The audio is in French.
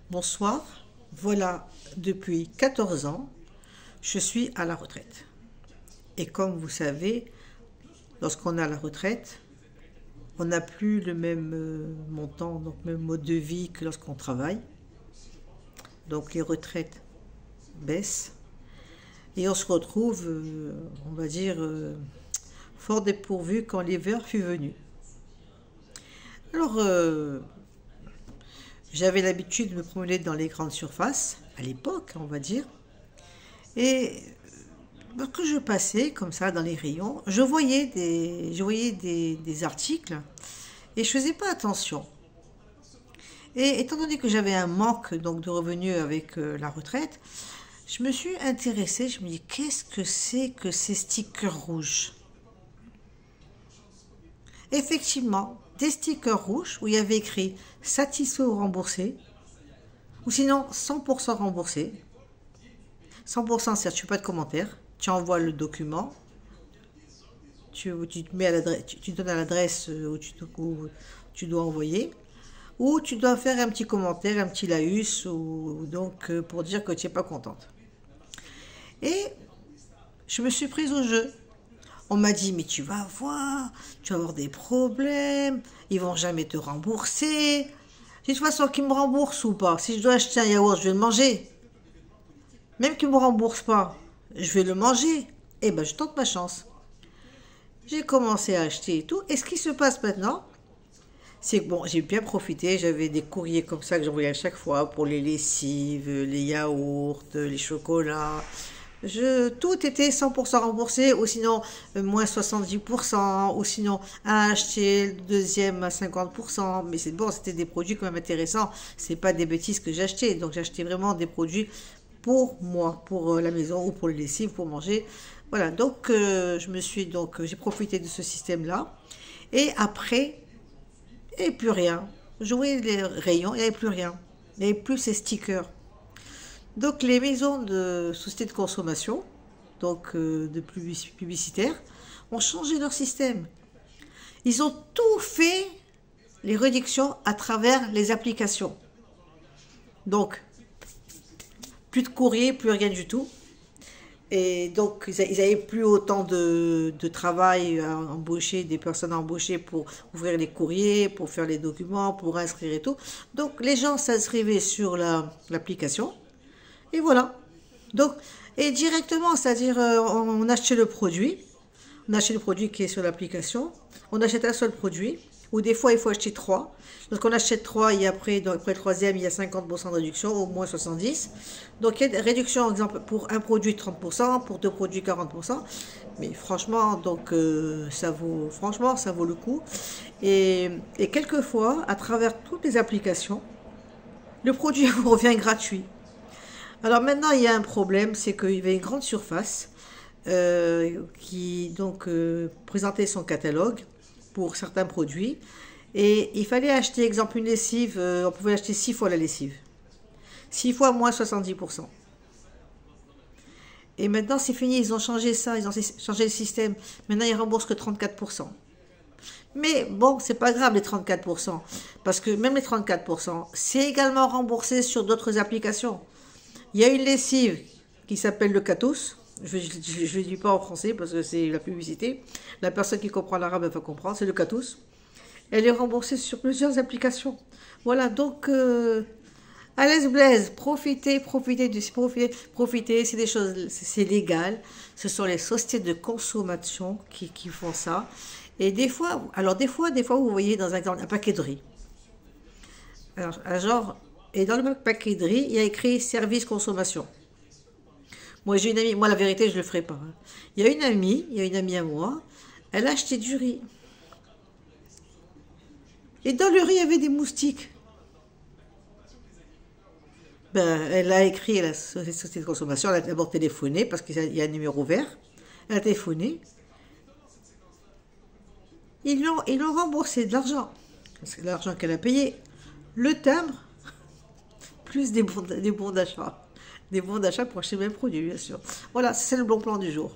Bonsoir, voilà, depuis 14 ans, je suis à la retraite. Et comme vous savez, lorsqu'on est à la retraite, on n'a plus le même montant, donc même mode de vie que lorsqu'on travaille. Donc les retraites baissent et on se retrouve, on va dire, fort dépourvu quand l'hiver fut venu. Alors, j'avais l'habitude de me promener dans les grandes surfaces, à l'époque, on va dire, et lorsque je passais comme ça dans les rayons, je voyais des articles et je faisais pas attention. Et étant donné que j'avais un manque donc de revenus avec la retraite, je me suis intéressée, je me dis qu'est-ce que c'est que ces stickers rouges? Effectivement, des stickers rouges où il y avait écrit satisfait ou remboursé, ou sinon 100% remboursé. 100% c'est-à-dire tu fais pas de commentaires, tu envoies le document, tu te mets à l'adresse, tu donnes à l'adresse où tu dois envoyer, ou tu dois faire un petit commentaire, un petit laïus, ou donc pour dire que tu n'es pas contente. Et je me suis prise au jeu. On m'a dit, mais tu vas voir, tu vas avoir des problèmes, ils vont jamais te rembourser. De toute façon, qu'ils me remboursent ou pas, si je dois acheter un yaourt, je vais le manger. Même qu'ils ne me remboursent pas, je vais le manger. Eh ben, je tente ma chance. J'ai commencé à acheter et tout. Et ce qui se passe maintenant, c'est que bon, j'ai bien profité. J'avais des courriers comme ça que j'envoyais à chaque fois pour les lessives, les yaourts, les chocolats. Tout était 100% remboursé, ou sinon moins 70%, ou sinon à acheter le deuxième à 50%. Mais c'est bon, c'était des produits quand même intéressants. C'est pas des bêtises que j'achetais. Donc j'achetais vraiment des produits pour moi, pour la maison ou pour les lessives, pour manger. Voilà, donc j'ai profité de ce système-là. Et après, il n'y avait plus rien. Je voyais les rayons, il n'y avait plus rien. Il n'y avait plus ces stickers. Donc les maisons de société de consommation, donc de publicitaires, ont changé leur système. Ils ont tout fait, les réductions, à travers les applications. Donc, plus de courrier, plus rien du tout. Et donc, ils n'avaient plus autant de travail à embaucher, des personnes à embaucher pour ouvrir les courriers, pour faire les documents, pour inscrire et tout. Donc, les gens s'inscrivaient sur l'application. Et voilà. Donc, et directement, c'est-à-dire, on achetait le produit. On achète le produit qui est sur l'application. On achète un seul produit. Ou des fois, il faut acheter trois. Lorsqu'on achète trois, et après le troisième, il y a 50% de réduction, au moins 70%. Donc, il y a des réductions, exemple, pour un produit 30%, pour deux produits 40%. Mais franchement, donc, ça vaut le coup. Et quelquefois, à travers toutes les applications, le produit vous revient gratuit. Alors maintenant, il y a un problème, c'est qu'il y avait une grande surface qui donc présentait son catalogue pour certains produits. Et il fallait acheter, exemple, une lessive, on pouvait acheter 6 fois la lessive. 6 fois moins 70%. Et maintenant, c'est fini, ils ont changé ça, ils ont changé le système. Maintenant, ils remboursent que 34%. Mais bon, c'est pas grave les 34%, parce que même les 34%, c'est également remboursé sur d'autres applications. Il y a une lessive qui s'appelle le Catus. Je ne le dis pas en français parce que c'est la publicité. La personne qui comprend l'arabe va comprendre. C'est le Catus. Elle est remboursée sur plusieurs applications. Voilà, donc à l'aise blaise, profitez, c'est des choses, c'est légal. Ce sont les sociétés de consommation qui font ça. Et des fois, vous voyez dans un paquet de riz. Alors, et dans le paquet de riz, il y a écrit service consommation. Moi, j'ai une amie, moi, la vérité, je ne le ferai pas. Il y a une amie à moi, elle a acheté du riz. Et dans le riz, il y avait des moustiques. Ben, elle a écrit à la société de consommation, elle a d'abord téléphoné, parce qu'il y a un numéro vert. Elle a téléphoné. Ils l'ont remboursé de l'argent. C'est l'argent qu'elle a payé. Le timbre, plus des bons d'achat. Des bons d'achat pour acheter le même produit, bien sûr. Voilà, c'est le bon plan du jour.